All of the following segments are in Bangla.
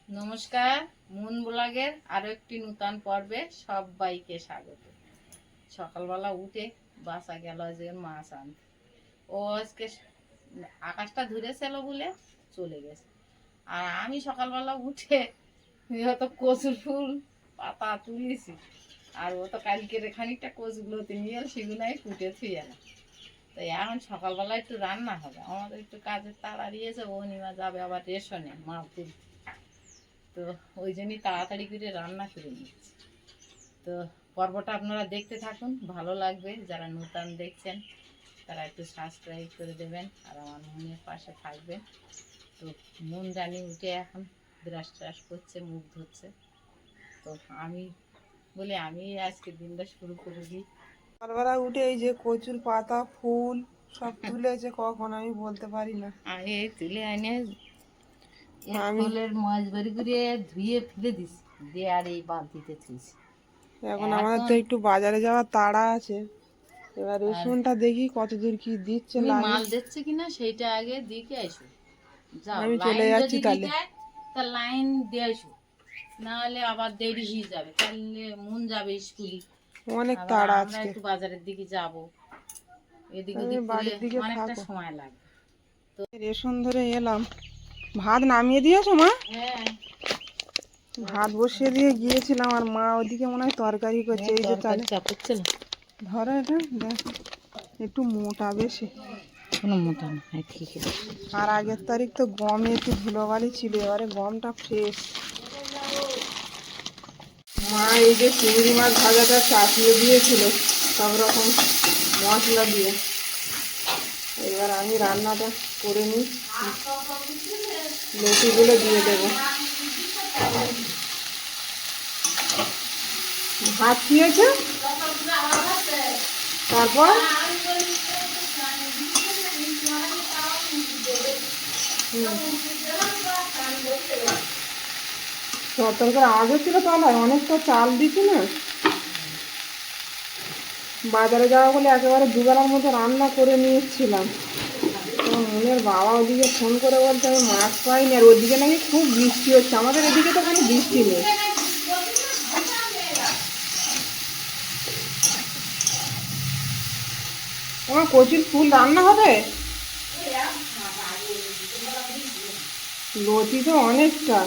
নমস্কার, মুন ব্লগের আরো একটি নতুন পর্বে সবাইকে স্বাগত। সকালবেলা উঠে বাসা গেল যে মাছ আনতে। ও আজকে আকাশটা ধরেছিল বলে চলে গেছে। আর আমি সকালবেলা উঠে হয়তো কচুর ফুল পাতা তুলেছি, আর ও তো কালকের খানিকটা কচুগুলোতে নিয়ে সেগুলাই কুটে থুয়ে না। তো এখন সকালবেলা একটু রান্না হবে, আমাদের একটু কাজের তাড়াতাড়ি আছে। ও নিমা যাবে আবার রেশনে মাল তুলতে, তো ওই জন্যই তাড়াতাড়ি করে রান্না করে নিচ্ছি। তো পর্বটা আপনারা দেখতে থাকুন, ভালো লাগবে। যারা নতুন দেখছেন তারা একটু সাবস্ক্রাইব করে দেবেন আর আমার মনের পাশে থাকবেন। তো মন জানি উঠে এখন ব্রাশ ট্রাশ করছে, মুখ ধুচ্ছে। তো আমি বলি আমি আজকে দিনটা শুরু করে দিই। সকালবেলা উঠে এই যে কচুর পাতা ফুল সব তুলেছে, কখন আমি বলতে পারি না। আমি এই তুলে আনে আমি ফুলের মাছ বাড়ি করে ধুয়ে ফেলে দিছি, দিয়ে আর এই বালতিতে থুইছি। এখন আমাদের তো একটু বাজারে যাওয়ার তাড়া আছে। এবার আর রসুনটা দেখি কতদূর কি দিচ্ছে তুমি লাগে। মাল দিচ্ছে কিনা সেইটা আগে দিকে আইসো। যাও আমি চলে লাইন যাচ্ছি যদি তাহলে। দিতে তা লাইন দিয়ে আইসো, না হলে আবার দেরি হয়ে যাবে, তাহলে মন যাবে স্কুলে। অনেক আবার তাড়া আমরা আজকে। একটু বাজারের দিকে যাব, এদিক তুমি ওদিক করে বাড়ির দিকে অনেকটা থাকো। সময় লাগবে। রেশন ধরে এলাম। ভাত নামিয়ে দিয়েছো মা? হ্যাঁ, ভাত বসিয়ে দিয়ে গিয়েছিলাম, আর মা ওদিকে মনে হয় তরকারি করছে। এই যে তাহলে চাপড়ছিল ধরো এটা, দেখো একটু মোটা বেশি। কোনো মোটা না, ঠিক আছে। আর আগের তারিখ তো গমে একটু ধুলোবালি ছিল, এবারে গমটা ফ্রেশ। মা এই যে চিংড়ি মাছ ভাজাটা চাপিয়ে দিয়েছিল সব রকম মশলা দিয়ে। এবার আমি রান্নাটা করে নিই, লতিগুলো দিয়ে দেবো। ভাত খেয়েছে, তারপর সতর্ক আওয়াজ হচ্ছিল, তাহলে অনেকটা চাল দিচ্ছি না। বাজারে যাওয়া বলে একেবারে দুবেলার মতো রান্না করে নিয়েছিলাম। আমার মনের বাবা ওদিকে ফোন করে বলছে আমি মাছ পাইনি, আর ওদিকে নাকি খুব বৃষ্টি হচ্ছে। আমাদের এদিকে তো কোনো বৃষ্টি নেই। তোমার কচুর ফুল রান্না হবে? লতি তো অনেকটা।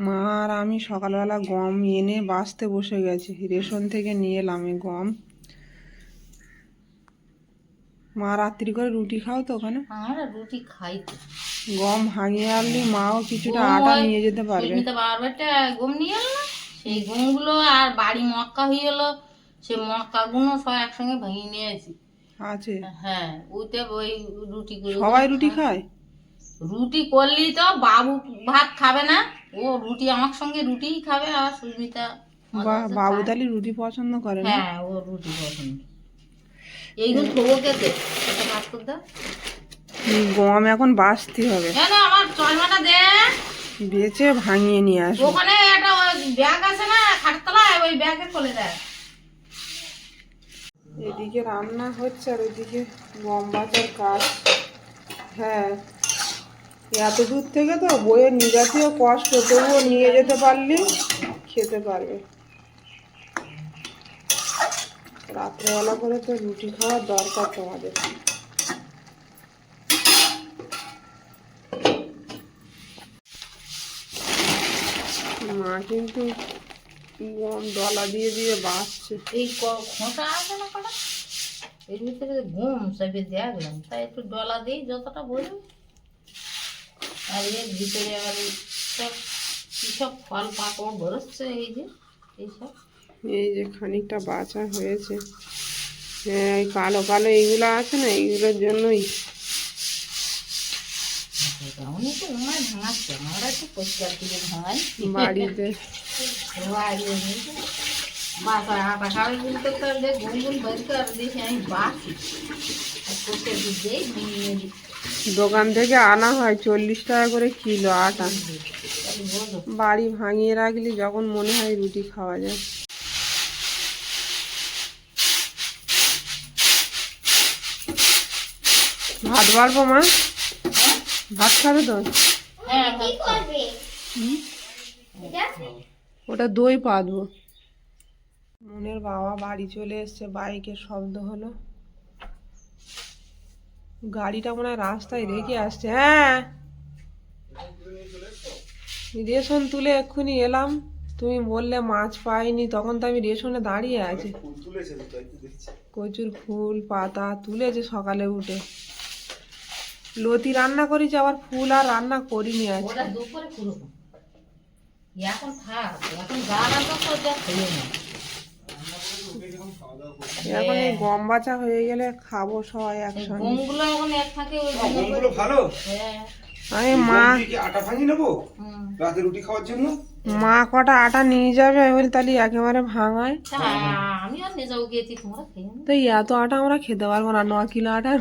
মা আর আমি সকালবেলা গম এনে বাছতে বসে গেছি, রেশন থেকে নিয়ে এলাম এই গম। মা রাত্রি করে রুটি খাও তো ওখানে? আমরা রুটি খাই তো। গম ভাঙিয়ে আনলি মাও কিছুটা গম আটা ওই নিয়ে যেতে পারবে। সুস্মিতা বারবারটা গম নিয়ে এলো না, সেই গমগুলো আর বাড়ি মক্কা হয়ে গেলো, সে মক্কাগুলো সব একসঙ্গে ভেঙে নিয়ে আসি। আছে, হ্যাঁ, ওতে ওই রুটি করে সবাই রুটি খায়। রুটি করলি তো বাবু ভাত খাবে না, ও রুটি আমার সঙ্গে রুটিই খাবে। আর সুস্মিতা মাঝে মাঝে বাবু খায়। তাহলে রুটি পছন্দ করে না? হ্যাঁ, ও রুটি পছন্দ। এইগুলো থবো কেটে এটা কাজ করে দাও। গম এখন বাছতে হবে, হ্যাঁ না, আমার চশমাটা দে। বেচে ভাঙিয়ে নিয়ে আসবো। ওখানে একটা ব্যাগ আছে না খাটতলায়, ওই ব্যাগে খুলে দেয়। এদিকে রান্না হচ্ছে আর ওইদিকে গম বাছার কাজ। হ্যাঁ, এত দূর থেকে তো বইয়ের নিজাতীয় কষ্ট, তবুও নিয়ে যেতে পারলি খেতে পারবে। রাত্রেবেলা করে তো রুটি খাওয়ার দরকার তোমাদের। মা কিন্তু গম ডলা দিয়ে দিয়ে বাছছে। এই খোসা আছে না কটা, এর ভিতরে ঘুম সবে দেখলাম, তাই একটু ডলা দিই যতটা বোঝো। আর এর ভিতরে আবার এই সব কিসব ফল পাকড় বেরোচ্ছে, এই যে এইসব। এই যে খানিকটা বাছা হয়েছে। হ্যাঁ, এই কালো কালো এইগুলো আছে না, এইগুলোর জন্যই। উনি তো ওনায় ভাঙাচ্ছে, আমরা একটু পরিষ্কার করে ভাঙাই বাড়িতে বাসা আটা খাওয়াই বলতে পারলে ঘুমগুন বের করে দিয়েছি আমি বাকি দিই ভেঙে দিই। দোকান থেকে আনা হয় 40 টাকা করে কিলো আটা। বাড়ি ভাঙিয়ে রাখলি যখন মনে হয় রুটি খাওয়া যায়। ভাত বাড়বো মা? ভাত খাবে তো? হ্যাঁ, ওটা দই পাতবো। মনের বাবা বাড়ি চলে এসছে, বাইকের শব্দ হলো, গাড়িটা মনে হয় রাস্তায় রেখে আসছে। হ্যাঁ, রেশন তুলে এক্ষুনি এলাম, তুমি বললে মাছ পাইনি, তখন তো আমি রেশনে দাঁড়িয়ে আছি। কচুর ফুল পাতা তুলেছে সকালে উঠে, লতি রান্না করেছি, আবার ফুল আর রান্না করিনি আজ। এখন থাক, এখন গানা তো খোঁজা খেয়ে না। এখন এই গম বাছা হয়ে গেলে খাবো সবাই একসঙ্গে। গমগুলো এখন এক থাকে, ওই গমগুলো ভালো। হ্যাঁ, আমি মা আটা ভাঙি নেবো রাতে রুটি খাওয়ার জন্য। মা কটা আটা নিয়ে যাবে, আমি বলি তাহলে একেবারে ভাঙায়। তা আমি আর নিজেও গিয়েছি, তোমরা খেয়ে নাও। তো এত আটা আমরা খেতে পারবো না, 9 কিলো আটা।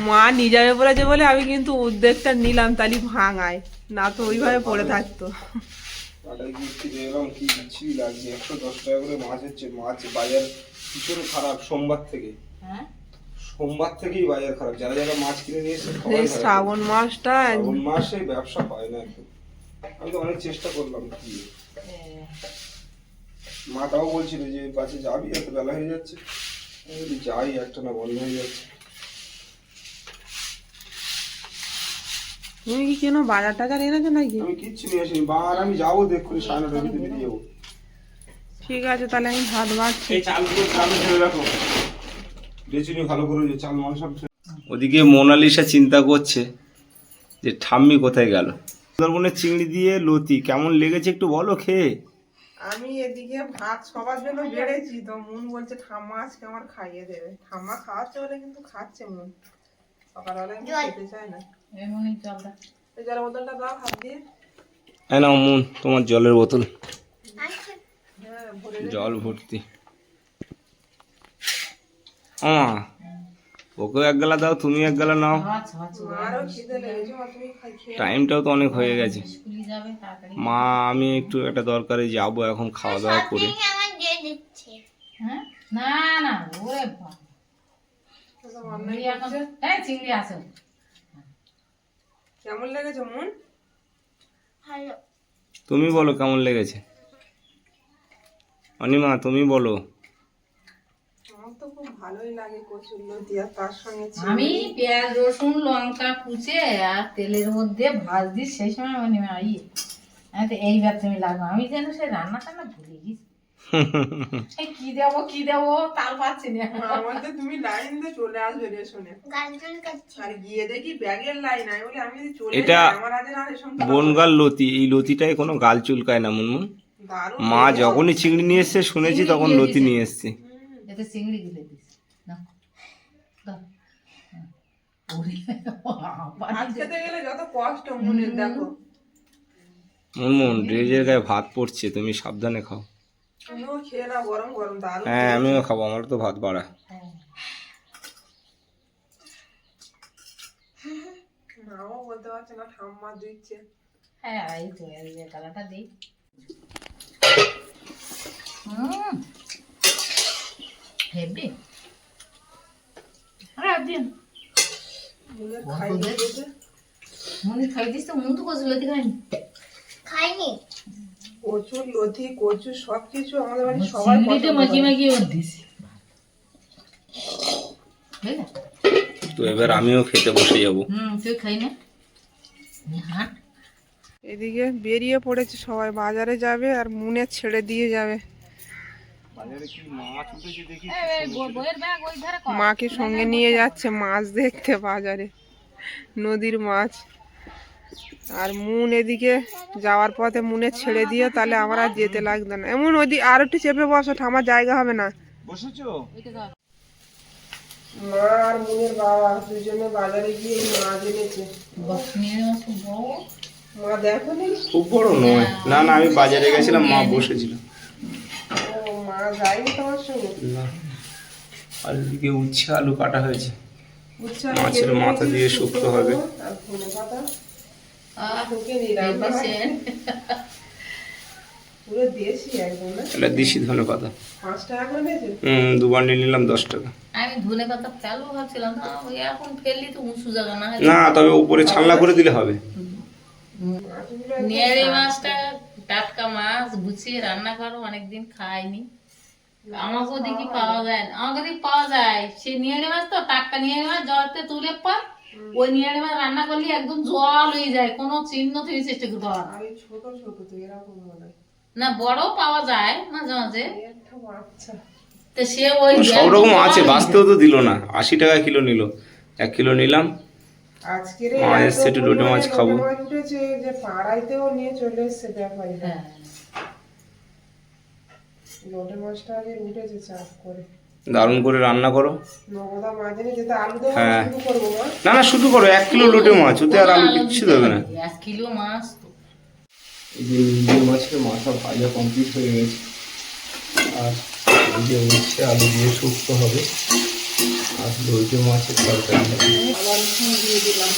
মা নিয়ে যাবে বলেছে বলে আমি কিন্তু উদ্যোগটা নিলাম, তাহলে ভাঙায়, না তো ওইভাবে পড়ে থাকতো। আটা গিয়ে দেখলাম কি বিচ্ছিরি লাগছে, 110 টাকা করে মাছ হচ্ছে। মাছ বাজার ভীষণ খারাপ সোমবার থেকে। হ্যাঁ, সোমবার থেকেই বাজার খারাপ, যারা যারা মাছ কিনে নিয়ে এসে এই শ্রাবণ মাসটা শ্রাবণ মাসে ব্যবসা হয় না একদম। আমি তো অনেক চেষ্টা করলাম, কি মা তাও বলছিল যে বাসে যাবি, এত বেলা হয়ে যাচ্ছে। আমি বলি যাই, একটা না বন্ধ হয়ে যাচ্ছে। তুমি কি কেন বাজার টাজার এনেছো নাকি? আমি কিচ্ছু নিয়ে আসিনি, আর আমি যাবো দেখুন 9:30টার ভিতরে বেরিয়ে যাবো। ঠিক আছে, তাহলে আমি ভাত বাড়ছি। এই চালগুলো চালু ফেলে রাখো, বেচিনি ভালো করে, যে চাল মাল সব। ওদিকে মোনালিসা চিন্তা করছে যে ঠাম্মি কোথায় গেল। সুন্দরবনের চিংড়ি দিয়ে লতি কেমন লেগেছে একটু বলো খেয়ে। আমি এদিকে ভাত সবার জন্য বেড়েছি, তো মন বলছে ঠাম্মা আজকে আমার খাইয়ে দেবে। ঠাম্মা খাওয়াচ্ছে বলে কিন্তু খাচ্ছে মন, সকালবেলা কিন্তু খেতে চায় না। এমনই চলটা। এই জলের বোতলটা দাও হাত দিয়ে। হ্যাঁ নাও মন, তোমার জলের বোতল, হ্যাঁ, ভরে জল ভর্তি। ওকেও এক গেলা দাও, তুমি এক গেলা নাও। আচ্ছা আচ্ছা, মারও খিদে লেগেছে, মা তুমি খেয়ে টাইমটাও তো অনেক হয়ে গেছে। স্কুলে যাবে তাড়াতাড়ি। মা আমি একটু একটা দরকারে যাবো এখন, খাওয়া দাওয়া করে। হ্যাঁ, না না, ওরে বাবা, চিংড়ি এখন, হ্যাঁ চিংড়ি আছে। কেমন লেগেছে মন? তুমি বলো কেমন লেগেছে। অনিমা তুমি বলো। আমার তো খুব ভালোই লাগে কচুর লতি, আর তার সঙ্গে আমি পেঁয়াজ রসুন লঙ্কা কুচে আর তেলের মধ্যে ভাজ দিই, সেই সময় মানে আমি তো এইবার তুমি লাগবে, আমি যেন সে রান্না টান্না ভুলে গেছি। এই কি দেবো তার পাচ্ছি না। আমাদের তুমি লাইন দিয়ে চলে আসবে রেশনে, আর গিয়ে দেখি ব্যাগের লাইন। আমি বলি আমি যদি চলে এটা যাই, আমার আজ না রেশন বনগাল লতি, এই লতিটায় কোনো গাল চুলকায় না মুনমুন। দারুণ। মা যখনই চিংড়ি নিয়ে এসছে শুনেছি, তখন লতি নিয়ে এসছে। এতে চিংড়ি দিলে দিস না, দাও। ওরে বাবা, ভাত খেতে গেলে যত কষ্ট মনের, দেখো মুনমুন ড্রেজের গায়ে ভাত পড়ছে, তুমি সাবধানে খাও। তুমিও খেয়ে না, গরম গরম দারুণ। হ্যাঁ আমিও খাবো, আমার তো ভাত বাড়া। হ্যাঁ। মাও বলতে পারছে না, ঠাম্মা দিচ্ছে। হ্যাঁ, এই তো এই যে কালারটা দিই। হেভি। আরে দিন মনে খাই দিস তো, মন তো কচু লতি খাইনি। কচুর লতি, কচু সবকিছু আমাদের বাড়ি সবাই চিংড়িতে পছন্দ মাখিয়ে করে। মাখিয়ে ওর দিছি। বুঝলে? তো এবার আমিও খেতে বসে যাব। তুই খাই না। হ্যাঁ, এদিকে বেরিয়ে পড়েছে সবাই, বাজারে যাবে আর মুনে ছেড়ে দিয়ে যাবে। বইয়ের ব্যাগ ওই ধারে কর। মাকে সঙ্গে নিয়ে যাচ্ছে মাছ দেখতে বাজারে, নদীর মাছ। আর মুন এদিকে যাওয়ার পথে মুনে ছেড়ে দিয়ে, তাহলে আমার আর যেতে লাগতো না। এমন ওদি আর একটু চেপে বসো, ঠামার জায়গা হবে না। বসেছো? মা আর মুনের বাবা দুজনে বাজারে গিয়ে মাছ এনেছে। মা দেখো নি? খুব বড় নয়, না না আমি বাজারে গেছিলাম, মা বসেছিল। ও মা যায়নি তোমার সঙ্গে? না, আর এদিকে উচ্ছে আলু কাটা হয়েছে, উচ্ছে মাছের মাথা দিয়ে শুক্তো হবে। আর ধনে পাতা আহ, ঢুকে দিলাম। বেবিসেন। পুরো দেশি একদম না? এটা দেশি ধনে পাতা। 5 টাকা করে নিয়েছে? 2 বান্ডিল নিলাম 10 টাকা। আমি ধনে পাতা ফেলবো ভাবছিলাম, না ওই এখন ফেললি তো উঁচু জায়গা না না, তবে উপরে ছালনা করে দিলে হবে। মাছগুলো একদম নিয়ারি মাছটা টাটকা মাছ গুছিয়ে রান্না করো, অনেকদিন খাইনি। আমাকেও দেখি পাওয়া যায় না, আমাকে দেখি পাওয়া যায় সে নিয়ারি মাছ, তো টাটকা নিয়ারি মাছ জলতে তুলে পর ওই নিয়ারি মাছ রান্না করলে একদম জল হয়ে যায়, কোনো চিহ্ন থেকে চেষ্টা করতে হয় আর এই ছোট ছোট তো এরকম মনে হয়। না, বড় পাওয়া যায় মাঝে মাঝে। এই একটা বাচ্চা। তো সে ওই সব রকম আছে, বাঁচতেও তো দিল না, 80 টাকা কিলো নিল। 1 কিলো নিলাম। আজকের মা এসছে, একটু লোটে মাছ খাবো। উঠেছে যে পাড়াইতেও নিয়ে চলে এসছে ব্যাপারী। হ্যাঁ, লোটে মাছটা আগে উঠেছে চাপ করে। দারুণ করে রান্না করো। নগদা মাছ এনে যেটা আলু দেবো হ্যাঁ। শুরু করবো মা। না না, শুধু করো। 1 কিলো লোটে মাছ, ওতে আর আলু কিচ্ছু দেবে না। 1 কিলো মাছ তো। এই যে ইলিশ মাছের মাথা ভাজা কমপ্লিট হয়ে গেছে, আর এই যে উচ্ছে আলু দিয়ে শুক্তো হবে, আর লোটে মাছের তরকারি হবে। আবার রসুন দিয়ে দিলাম।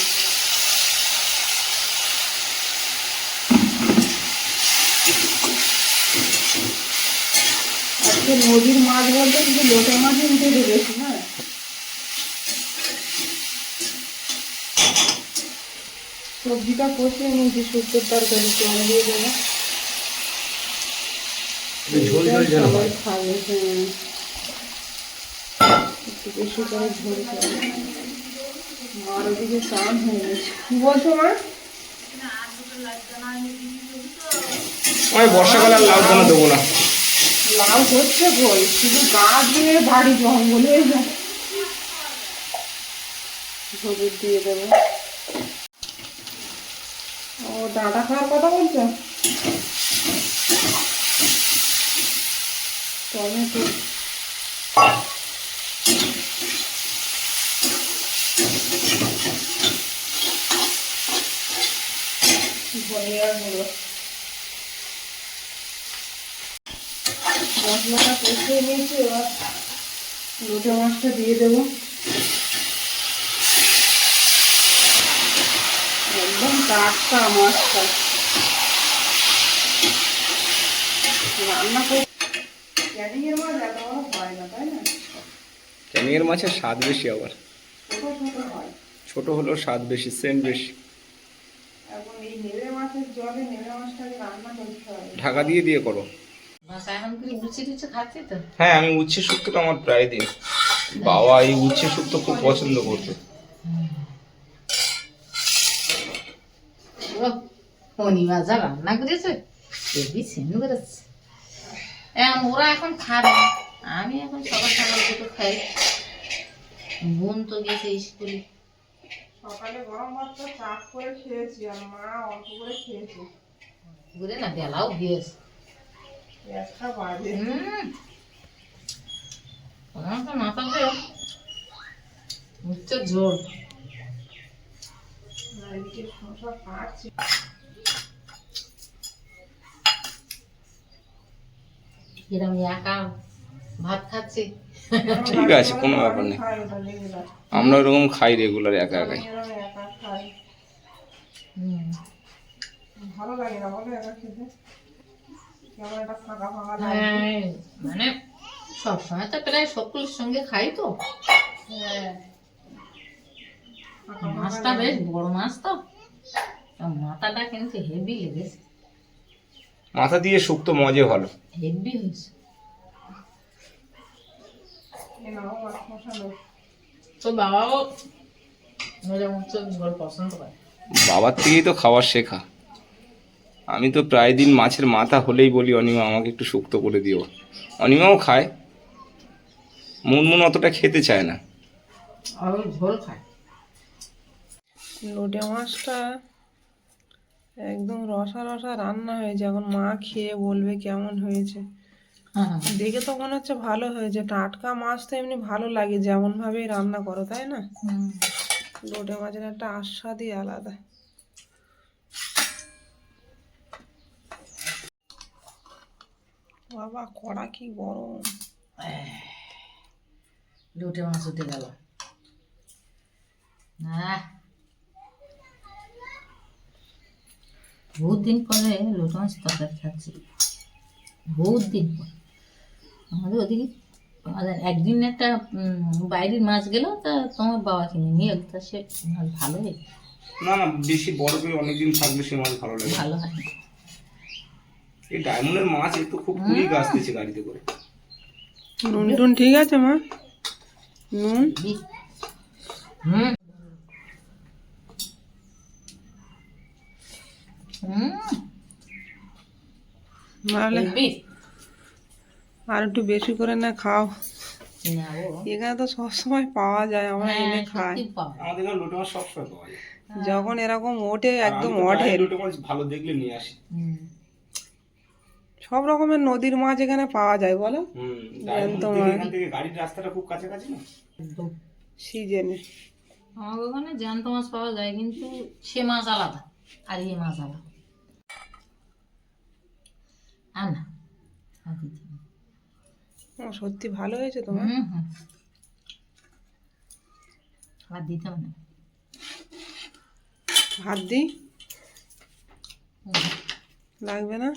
আজকে নদীর মাছ বলতে কিন্তু লোটে মাছই উঠেছে বেশি না? সবজিটা কষিয়ে নিয়েছি, শুক্তোর তরকারি জল দিয়ে দেবো। ঝোল ঝোল যেন হয়। সবাই খাবে, একটু বেশি করে ঝোল করে। আর ওদিকে চান হয়ে গেছে। কি বলছো মা? আমি বর্ষাকালে আর লাউ দানা দেবো না। লাউ হচ্ছে বই, শুধু গাছ দিয়ে বাড়ি জঙ্গলে হলুদ দিয়ে দেবো। ও ডাঁটা খাওয়ার কথা বলছো? টমেটো, ধনিয়া গুঁড়ো, মশলাটা কষিয়ে নিয়েছি। এবার লোটে মাছটা দিয়ে দেবো। একদম টাটকা মাছটা রান্না করে। ক্যানিংয়ের মাছ এত বড় হয় না, তাই না? ক্যানিংয়ের মাছের স্বাদ বেশি, আবার ছোট ছোট হয়। ছোট হলেও স্বাদ বেশি, সেন্ট বেশি। এখন এই নেড়ে মাছের জলে নেড়ে মাছটাকে রান্না করতে হবে। ঢাকা দিয়ে দিয়ে করো। বাসা এখন কি উচ্ছে টুচ্ছে খাচ্ছি তো। হ্যাঁ, আমি উচ্ছে শুক্তোটা আমার প্রায় দিন। বাবা এই উচ্ছে শুক্তো খুব পছন্দ করতো। ও পনি ভাজা রান্না করেছে, হেবি সেন্ট করেছে। ওরা এখন খাবে, আমি এখন সকাল সকাল দুটো খাই। বোন তো গেছে স্কুলে। সকালে গরম ভাতটা চাপ করে খেয়েছি, আর মা অল্প করে খেয়েছে। ঘুরে না বেলাও গিয়েছে। 1টা বাজে। আমার তো মাথা দিয়ে উচ্চ ঝোল। আর এদিকে শসা কাটছি। এরকম একা ভাত খাচ্ছি। ঠিক আছে, কোনো ব্যাপার নেই। খাই ওটা রেগুলার। আমরা ওরকম খাই রেগুলার, একা একাই। আমি একা খাই, ভালো লাগে না বলো একা খেতে? কেমন একটা ফাঁকা ফাঁকা লাগে। হ্যাঁ, মানে সবসময় তো প্রায় সকলের সঙ্গে খাই তো। হ্যাঁ, ফাঁকা ফাঁকা মাছটা লাগে। বেশ বড় মাছ তো, তা মাথাটা কিন্তু হেভি লেগেছে, মাথা দিয়ে শুক্তো মজা ভালো। হেভি হয়েছে। এ নাও মাছ মশালো। তো বাবাও এরকম ঝোল পছন্দ করে। বাবার থেকেই তো খাবার শেখা। আমি তো প্রায় দিন মাছের মাথা হলেই বলি অনিমা আমাকে একটু শুক্তো করে দিও। অনিমাও খায়, মুনমুন অতটা খেতে চায় না। আর ওই ঝোল খায়। লোটে মাছটা একদম রসা রসা রান্না হয়েছে। এখন মা খেয়ে বলবে কেমন হয়েছে। হ্যাঁ, দেখে তো মনে হচ্ছে ভালো হয়েছে। টাটকা মাছ তো এমনি ভালো লাগে যেমন ভাবেই রান্না করো, তাই না? লোটে মাছের একটা আস্বাদই আলাদা। বাবা কড়া কি গরম। লোটে মাছ উঠে গেল। বহুত দিন পরে লোটে মাছ তরকারি খাচ্ছি। বহুত দিন পর আমাদের ওদিকে একদিন একটা বাইরের মাছ গেল, তা তোমার বাবা কিনে নিয়ে এলো, তা সে মাছ ভালো হয়, না না, বেশি বড় করে অনেকদিন থাকলে সে মাছ ভালো লাগে। ভালো হয় না। এই ডায়মন্ডের মাছ একটু খুব কুইক আসতেছে গাড়িতে করে। নুন টুন ঠিক আছে মা? নুন হুম হুম তাহলে হেব্বি। আর একটু বেশি করে না খাও, না ও এখানে তো সবসময় পাওয়া যায়, আমরা হ্যাঁ এনে খাই। সত্যি পাওয়া যায়। আমাদের এখানে লোটে মাছ সবসময় পাওয়া যায়। যখন এরকম ওঠে আর একদম আমি তো প্রায় অঢেল, লোটে মাছ ভালো দেখলে নিয়ে আসি। হুম। সব রকমের নদীর মাছ এখানে পাওয়া যায় বলো, ডায়মন্ড জ্যান্ত থেকে মাছ এখান থেকে গাড়ির রাস্তাটা খুব কাছাকাছি না। একদম। সিজনে। আমার ওখানে জ্যান্ত মাছ পাওয়া যায়, কিন্তু সে মাছ আলাদা আর এ মাছ আলাদা। আর না আর দিতে হবে না। সত্যি ভালো হয়েছে তোমার। হুম হুম আর দিতে হবে না। ভাত দিই, হুম। লাগবে না।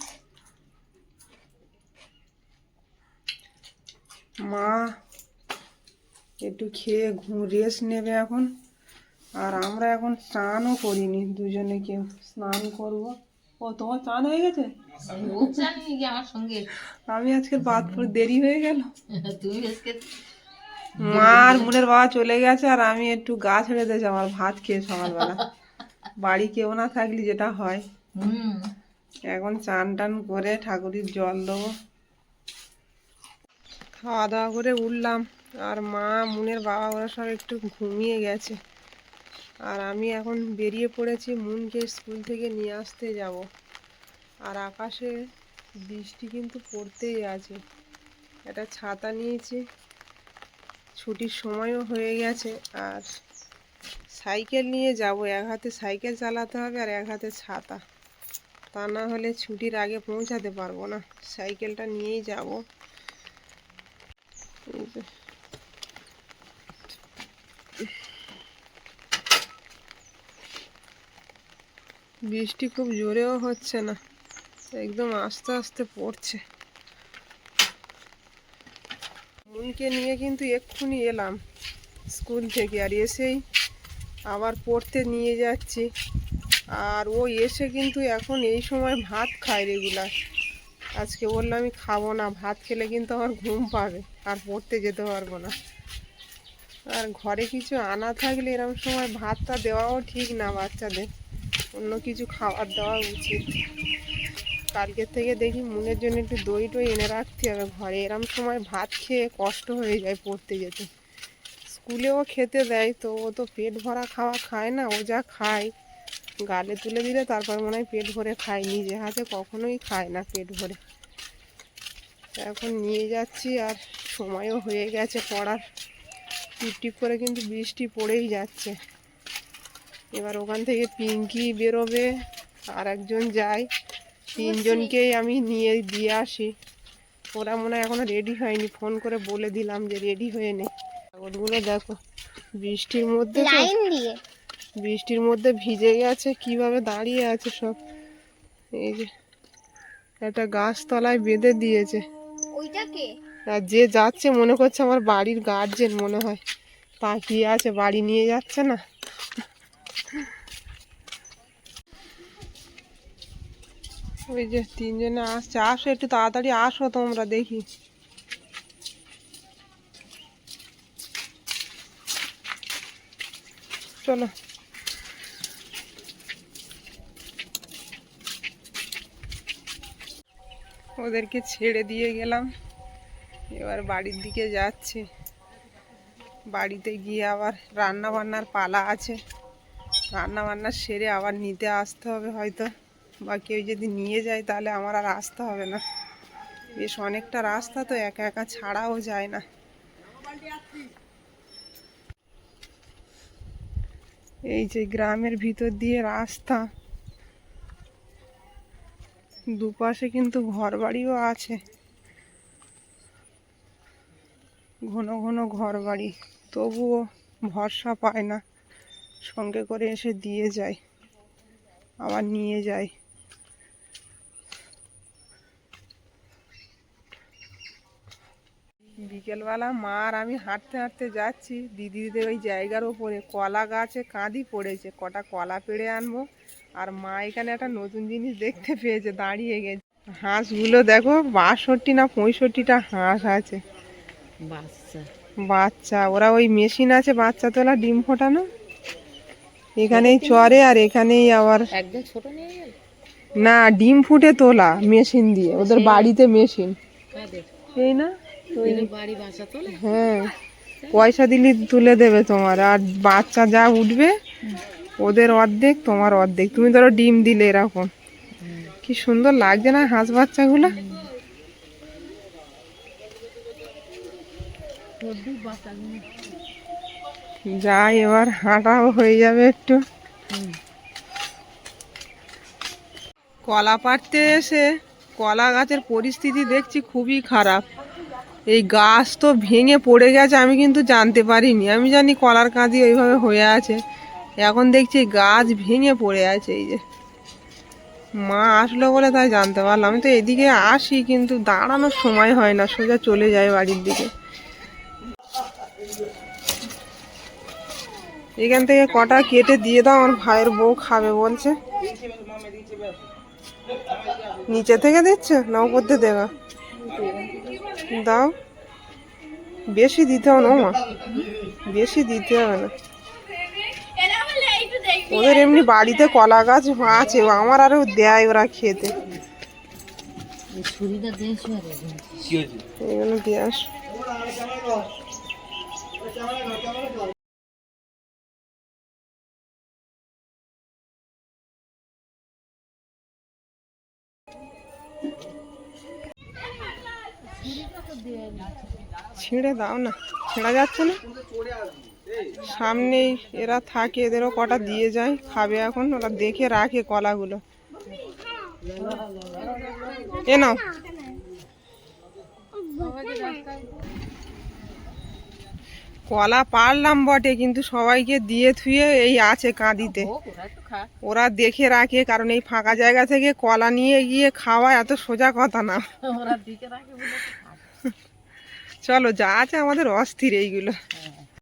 মা একটু খেয়ে রেস্ট নেবে এখন, আর আমরা এখন স্নানও করিনি, দুজনে কেউ স্নান করব। ও তোমার স্নান হয়ে গেছে? ও জানি কি আমার সঙ্গে আমি আজকে বাদ পড়ে দেরি হয়ে গেল। তুমি আজকে মা আর মুনের বাবা চলে গেছে, আর আমি একটু গা ছেড়ে দিয়েছি আমার ভাত খেয়ে সকালবেলা। বাড়ি কেউ না থাকলে যেটা হয়। হুম এখন চান টান করে ঠাকুরের জল দেবো। খাওয়া দাওয়া করে উঠলাম, আর মা মুনের বাবা ওরা সব একটু ঘুমিয়ে গেছে, আর আমি এখন বেরিয়ে পড়েছি মুনকে স্কুল থেকে নিয়ে আসতে যাব। আর আকাশে বৃষ্টি কিন্তু পড়তেই আছে। একটা ছাতা নিয়েছি, ছুটির সময়ও হয়ে গেছে, আর সাইকেল নিয়ে যাব। এক হাতে সাইকেল চালাতে হবে আর এক হাতে ছাতা, তা না হলে ছুটির আগে পৌঁছাতে পারবো না। সাইকেলটা নিয়েই যাব। এই যে বৃষ্টি খুব জোরেও হচ্ছে না, একদম আস্তে আস্তে পড়ছে। মুনকে নিয়ে কিন্তু এক্ষুনি এলাম স্কুল থেকে, আর এসেই আবার পড়তে নিয়ে যাচ্ছি। আর ও এসে কিন্তু এখন এই সময় ভাত খায় রেগুলার। আজকে বললো আমি খাবো না, ভাত খেলে কিন্তু আমার ঘুম পাবে আর পড়তে যেতে পারবো না। আর ঘরে কিছু আনা থাকলে এরকম সময় ভাতটা দেওয়াও ঠিক না বাচ্চাদের, অন্য কিছু খাবার দেওয়া উচিত। কালকের থেকে দেখি মুনের জন্য একটু দই টই এনে রাখতে হবে ঘরে, এরম সময় ভাত খেয়ে কষ্ট হয়ে যায় পড়তে যেতে। স্কুলেও খেতে দেয়, তো ও তো পেট ভরা খাওয়া খায় না, ও যা খায় গালে তুলে দিলে তারপর মনে হয় পেট ভরে খায়, নিজে হাতে কখনোই খায় না পেট ভরে। এখন নিয়ে যাচ্ছি, আর সময়ও হয়ে গেছে পড়ার। টিপ টিপ করে কিন্তু বৃষ্টি পড়েই যাচ্ছে। এবার ওখান থেকে পিঙ্কি বেরোবে, আর একজন যায়, তিনজনকেই আমি নিয়ে দিয়ে আসি। ওরা মনে হয় এখনো রেডি হয়নি, ফোন করে বলে দিলাম যে রেডি হয়ে নে। ওগুলো দেখো বৃষ্টির মধ্যে, বৃষ্টির মধ্যে ভিজে গেছে, কিভাবে দাঁড়িয়ে আছে সব। এই যে একটা গাছতলায় বেঁধে দিয়েছে, আর যে যাচ্ছে মনে করছে আমার বাড়ির গার্জেন মনে হয়, তাকিয়ে আছে, বাড়ি নিয়ে যাচ্ছে না। ওই যে তিনজনে আসছে, আসো একটু তাড়াতাড়ি আসো তোমরা, দেখি চলো। ওদেরকে ছেড়ে দিয়ে গেলাম, এবার বাড়ির দিকে যাচ্ছি। বাড়িতে গিয়ে আবার রান্না বান্নার পালা আছে, রান্না বান্না সেরে আবার নিতে আসতে হবে হয়তো, বা কেউ যদি নিয়ে যায় তাহলে আমার আর আসতে হবে না। বেশ অনেকটা রাস্তা তো, একা একা ছাড়াও যায় না। এই যে গ্রামের ভিতর দিয়ে রাস্তা, দুপাশে কিন্তু ঘরবাড়িও আছে, ঘন ঘন ঘরবাড়ি, তবুও ভরসা পায় না, সঙ্গে করে এসে দিয়ে যায় আবার নিয়ে যায়। বিকেলবেলা মা আর আমি হাঁটতে হাঁটতে যাচ্ছি দিদিদের ওই জায়গার ওপরে কলা গাছে কাঁদি পড়েছে, কটা কলা পেড়ে আনবো। আর মা এখানে একটা নতুন জিনিস দেখতে পেয়েছে, দাঁড়িয়ে গেছে। হাঁসগুলো দেখো 62 না 65টা হাঁস আছে, বাচ্চা বাচ্চা। ওরা ওই মেশিন আছে বাচ্চা তোলা ডিম ফোটানো, এখানেই চড়ে আর এখানেই আবার একদম ছোট নিয়ে গেল। না ডিম ফুটে তোলা মেশিন দিয়ে, ওদের বাড়িতে মেশিন। কাদের এই না ওই বাড়ি বাসা তোলে? হ্যাঁ, পয়সা দিলে তুলে দেবে তোমার। আর বাচ্চা যা উঠবে ওদের অর্ধেক তোমার অর্ধেক। তুমি ধরো ডিম দিলে এরকম, কি সুন্দর লাগছে না হাঁস বাচ্চাগুলো। যাই এবার হাঁটাও হয়ে যাবে একটু। কলা পাড়তে এসে কলা গাছের পরিস্থিতি দেখছি খুবই খারাপ। এই গাছ তো ভেঙে পড়ে গেছে, আমি কিন্তু জানতে পারিনি। আমি জানি কলার কাঁদি ওইভাবে হয়ে আছে, এখন দেখছি গাছ ভেঙে পড়ে আছে। এই যে মা আসলো বলে তাই জানতে পারলাম। আমি তো এদিকে আসি কিন্তু দাঁড়ানোর সময় হয় না, সোজা চলে যায় বাড়ির দিকে। এখান থেকে কটা কেটে দিয়ে দাও, আমার ভাইয়ের বউ খাবে বলছে। নিচে থেকে দিচ্ছে না উপর দিয়ে দেবা? দাও, বেশি দিতে হবে না মা, বেশি দিতে হবে না। ওদের এমনি বাড়িতে কলা গাছ আছে, আমার আরো দেয় ওরা খেতে। ছুরিটা দিয়েছি আর এইগুলো দিয়ে আস। ছিঁড়ে দাও না, ছেঁড়া যাচ্ছে না। সামনেই এরা থাকে, এদেরও কটা দিয়ে যায়, খাবে এখন। ওরা দেখে রাখে কলাগুলো। এ নাও, কলা পারলাম বটে কিন্তু সবাইকে দিয়ে থুয়ে এই আছে কাঁদিতে। ওরা দেখে রাখে, কারণ এই ফাঁকা জায়গা থেকে কলা নিয়ে গিয়ে খাওয়া এত সোজা কথা না। চলো, যা আছে আমাদের অস্থির এইগুলো।